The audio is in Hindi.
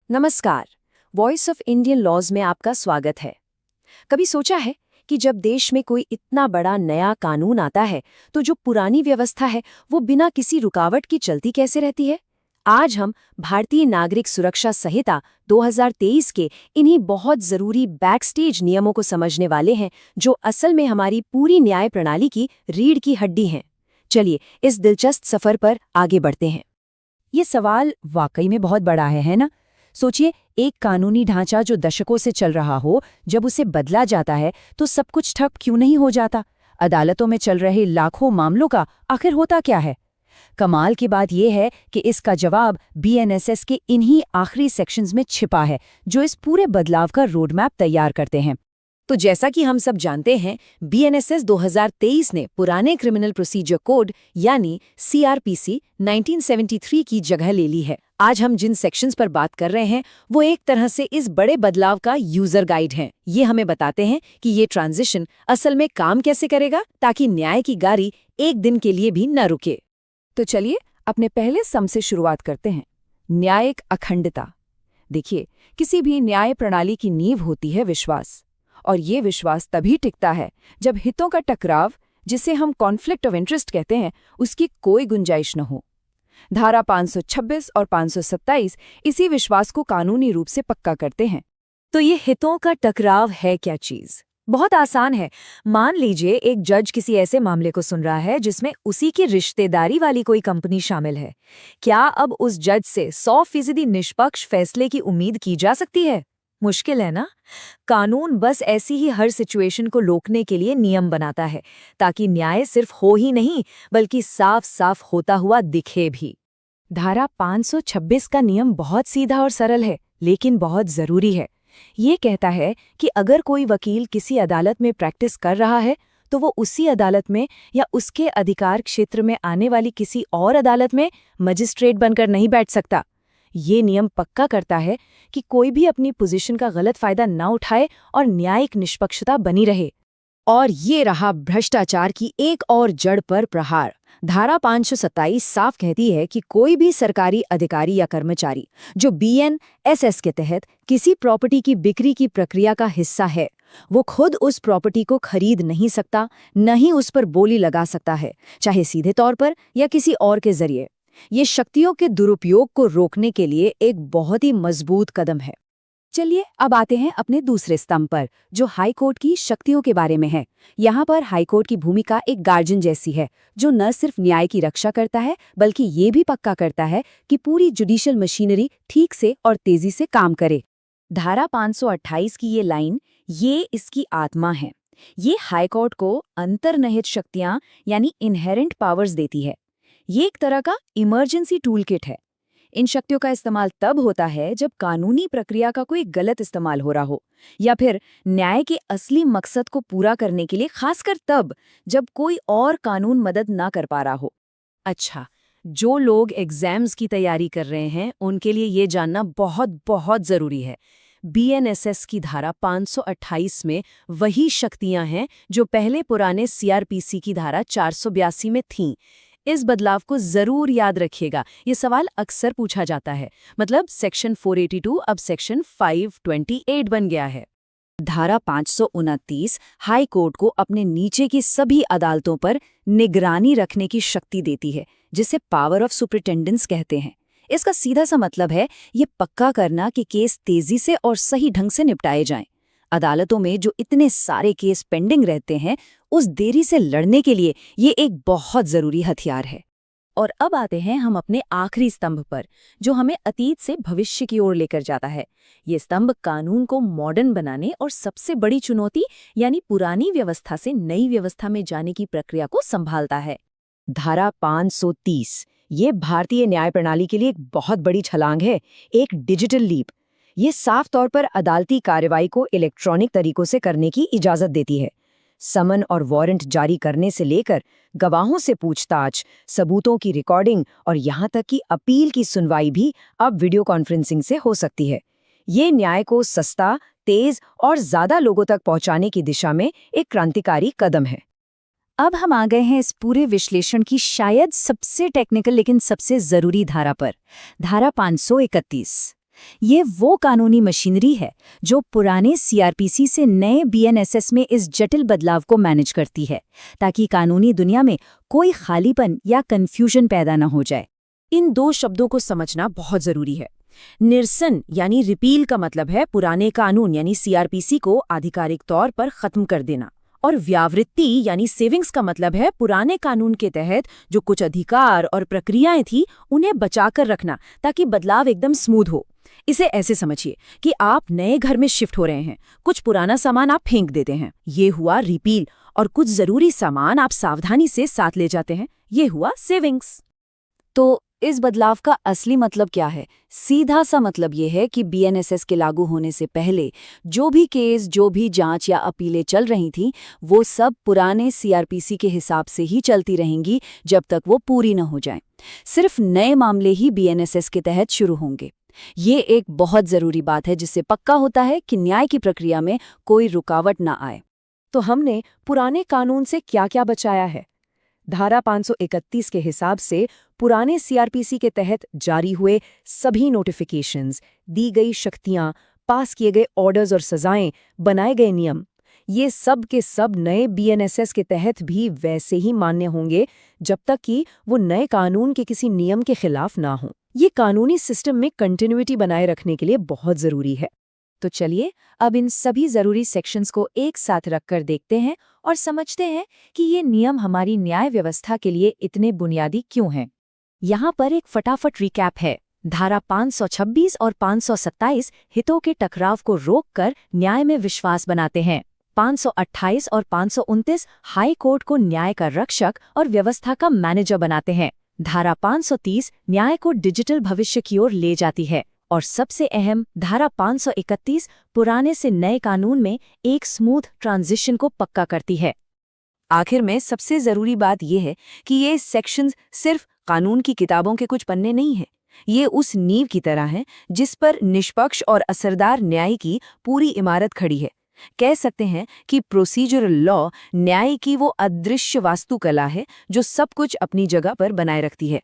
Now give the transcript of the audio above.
नमस्कार। वॉइस ऑफ इंडियन लॉज में आपका स्वागत है। कभी सोचा है कि जब देश में कोई इतना बड़ा नया कानून आता है तो जो पुरानी व्यवस्था है वो बिना किसी रुकावट की चलती कैसे रहती है। आज हम भारतीय नागरिक सुरक्षा संहिता 2023 के इन्हीं बहुत जरूरी बैकस्टेज नियमों को समझने वाले हैं, जो असल में हमारी पूरी न्याय प्रणाली की रीढ़ की हड्डी हैं। चलिए इस दिलचस्प सफर पर आगे बढ़ते हैं। ये सवाल वाकई में बहुत बड़ा है ना? सोचिए, एक कानूनी ढांचा जो दशकों से चल रहा हो, जब उसे बदला जाता है तो सब कुछ ठप क्यों नहीं हो जाता? अदालतों में चल रहे लाखों मामलों का आखिर होता क्या है? कमाल की बात यह है कि इसका जवाब बीएनएसएस के इन्हीं आखिरी सेक्शंस में छिपा है, जो इस पूरे बदलाव का रोडमैप तैयार करते हैं। तो जैसा कि हम सब जानते हैं, बीएनएसएस 2023 ने पुराने क्रिमिनल प्रोसीजर कोड यानी सीआरपीसी 1973 की जगह ले ली है। आज हम जिन सेक्शंस पर बात कर रहे हैं वो एक तरह से इस बड़े बदलाव का यूजर गाइड हैं। ये हमें बताते हैं कि ये ट्रांजिशन असल में काम कैसे करेगा, ताकि न्याय की गाड़ी एक दिन के लिए भी न रुके। तो चलिए अपने पहले सम से शुरुआत करते हैं। न्यायिक अखंडता। देखिए, किसी भी न्याय प्रणाली की नींव होती है विश्वास, और ये विश्वास तभी टिकता है जब हितों का टकराव, जिसे हम कॉन्फ्लिक्ट ऑफ इंटरेस्ट कहते हैं, उसकी कोई गुंजाइश न हो। धारा 526 और 527 इसी विश्वास को कानूनी रूप से पक्का करते हैं। तो ये हितों का टकराव है क्या चीज? बहुत आसान है। मान लीजिए एक जज किसी ऐसे मामले को सुन रहा है जिसमें उसी की रिश्तेदारी वाली कोई कंपनी शामिल है। क्या अब उस जज से 100% निष्पक्ष फैसले की उम्मीद की जा सकती है? मुश्किल है ना? कानून बस ऐसी ही हर सिचुएशन को रोकने के लिए नियम बनाता है, ताकि न्याय सिर्फ हो ही नहीं बल्कि साफ साफ होता हुआ दिखे भी। धारा 526 का नियम बहुत सीधा और सरल है, लेकिन बहुत जरूरी है। ये कहता है कि अगर कोई वकील किसी अदालत में प्रैक्टिस कर रहा है तो वो उसी अदालत में या उसके अधिकार क्षेत्र में आने वाली किसी और अदालत में मजिस्ट्रेट बनकर नहीं बैठ सकता। ये नियम पक्का करता है कि कोई भी अपनी पोजीशन का गलत फायदा न उठाए और न्यायिक निष्पक्षता बनी रहे। और ये रहा भ्रष्टाचार की एक और जड़ पर प्रहार। धारा 527 साफ कहती है कि कोई भी सरकारी अधिकारी या कर्मचारी जो बीएनएसएस के तहत किसी प्रॉपर्टी की बिक्री की प्रक्रिया का हिस्सा है, वो खुद उस प्रॉपर्टी को खरीद नहीं सकता, न ही उस पर बोली लगा सकता है, चाहे सीधे तौर पर या किसी और के जरिए। ये शक्तियों के दुरुपयोग को रोकने के लिए एक बहुत ही मजबूत कदम है। चलिए अब आते हैं अपने दूसरे स्तंभ पर, जो हाई कोर्ट की शक्तियों के बारे में है। यहाँ पर हाई कोर्ट की भूमिका एक गार्जियन जैसी है, जो न सिर्फ न्याय की रक्षा करता है बल्कि ये भी पक्का करता है कि पूरी जुडिशियल मशीनरी ठीक से और तेजी से काम करे। धारा 528 की ये लाइन, ये इसकी आत्मा है। ये हाई कोर्ट को अंतर्निहित शक्तियां यानी इनहेरेंट पावर्स देती है। ये एक तरह का इमरजेंसी टूल किट है। इन शक्तियों का इस्तेमाल तब होता है जब कानूनी प्रक्रिया का कोई गलत इस्तेमाल हो रहा हो, या फिर न्याय के असली मकसद को पूरा करने के लिए, खासकर तब जब कोई और कानून मदद ना कर पा रहा हो। अच्छा, जो लोग एग्जाम्स की तैयारी कर रहे हैं उनके लिए ये जानना बहुत बहुत जरूरी है। बीएनएसएस की धारा 528 में वही शक्तियां हैं जो पहले पुराने सीआरपीसी की धारा 482 में थीं। इस बदलाव को जरूर याद रखिएगा, ये सवाल अक्सर पूछा जाता है। मतलब सेक्शन 482 अब सेक्शन 528 बन गया है। धारा 529 हाई कोर्ट को अपने नीचे की सभी अदालतों पर निगरानी रखने की शक्ति देती है, जिसे पावर ऑफ सुपरिटेंडेंस कहते हैं। इसका सीधा सा मतलब है ये पक्का करना कि केस तेजी से और सही ढंग से निपटाए जाएं। अदालतों में जो इतने सारे केस पेंडिंग रहते हैं, उस देरी से लड़ने के लिए ये एक बहुत जरूरी हथियार है। और अब आते हैं हम अपने आखिरी स्तंभ पर, जो हमें अतीत से भविष्य की ओर लेकर जाता है। ये स्तंभ कानून को मॉडर्न बनाने और सबसे बड़ी चुनौती यानी पुरानी व्यवस्था से नई व्यवस्था में जाने की प्रक्रिया को संभालता है। धारा 530 ये भारतीय न्याय प्रणाली के लिए एक बहुत बड़ी छलांग है, एक डिजिटल लीप। ये साफ तौर पर अदालती कार्रवाई को इलेक्ट्रॉनिक तरीकों से करने की इजाजत देती है। समन और वारंट जारी करने से लेकर गवाहों से पूछताछ, सबूतों की रिकॉर्डिंग और यहाँ तक कि अपील की सुनवाई भी अब वीडियो कॉन्फ्रेंसिंग से हो सकती है। ये न्याय को सस्ता, तेज और ज्यादा लोगों तक पहुंचाने की दिशा में एक क्रांतिकारी कदम है। अब हम आ गए हैं इस पूरे विश्लेषण की शायद सबसे टेक्निकल लेकिन सबसे जरूरी धारा पर, धारा 531। ये वो कानूनी मशीनरी है जो पुराने सीआरपीसी से नए बीएनएसएस में इस जटिल बदलाव को मैनेज करती है, ताकि कानूनी दुनिया में कोई खालीपन या कंफ्यूजन पैदा न हो जाए। इन दो शब्दों को समझना बहुत जरूरी है। निरसन यानी रिपील का मतलब है पुराने कानून यानी सीआरपीसी को आधिकारिक तौर पर खत्म कर देना, और व्यावृत्ति यानी सेविंग्स का मतलब है पुराने कानून के तहत जो कुछ अधिकार और प्रक्रियाएं थी उन्हें बचाकर रखना ताकि बदलाव एकदम स्मूथ हो। इसे ऐसे समझिए कि आप नए घर में शिफ्ट हो रहे हैं, कुछ पुराना सामान आप फेंक देते हैं, ये हुआ रिपील, और कुछ जरूरी सामान आप सावधानी से साथ ले जाते हैं, ये हुआ सेविंग्स। तो इस बदलाव का असली मतलब क्या है? सीधा सा मतलब ये है कि बीएनएसएस के लागू होने से पहले जो भी केस, जो भी जांच या अपीलें चल रही थीं, वो सब पुराने सीआरपीसी के हिसाब से ही चलती रहेंगी जब तक वो पूरी न हो जाएं। सिर्फ नए मामले ही बीएनएसएस के तहत शुरू होंगे। ये एक बहुत जरूरी बात है जिससे पक्का होता है कि न्याय की प्रक्रिया में कोई रुकावट न आए। तो हमने पुराने कानून से क्या-क्या बचाया है? धारा 531 के हिसाब से पुराने सीआरपीसी के तहत जारी हुए सभी नोटिफिकेशंस, दी गई शक्तियां, पास किए गए ऑर्डर्स और सजाएं, बनाए गए नियम, ये सब के सब नए बीएनएसएस के तहत भी वैसे ही मान्य होंगे जब तक कि वो नए कानून के किसी नियम के खिलाफ ना हो। ये कानूनी सिस्टम में कंटिन्यूटी बनाए रखने के लिए बहुत जरूरी है। तो चलिए अब इन सभी जरूरी सेक्शंस को एक साथ रखकर देखते हैं और समझते हैं कि ये नियम हमारी न्याय व्यवस्था के लिए इतने बुनियादी क्यों हैं। यहाँ पर एक फटाफट रिकैप है। धारा 526 और 527 हितों के टकराव को रोककर न्याय में विश्वास बनाते हैं। 528 और 529 हाई कोर्ट को न्याय का रक्षक और व्यवस्था का मैनेजर बनाते हैं। धारा 530 न्याय को डिजिटल भविष्य की ओर ले जाती है। और सबसे अहम धारा 531 पुराने से नए कानून में एक स्मूथ ट्रांजिशन को पक्का करती है। आखिर में सबसे जरूरी बात यह है कि ये सेक्शंस सिर्फ कानून की किताबों के कुछ पन्ने नहीं हैं। ये उस नींव की तरह हैं जिस पर निष्पक्ष और असरदार न्याय की पूरी इमारत खड़ी है। कह सकते हैं कि प्रोसीजरल लॉ न्याय की वो अदृश्य वास्तुकला है जो सब कुछ अपनी जगह पर बनाए रखती है।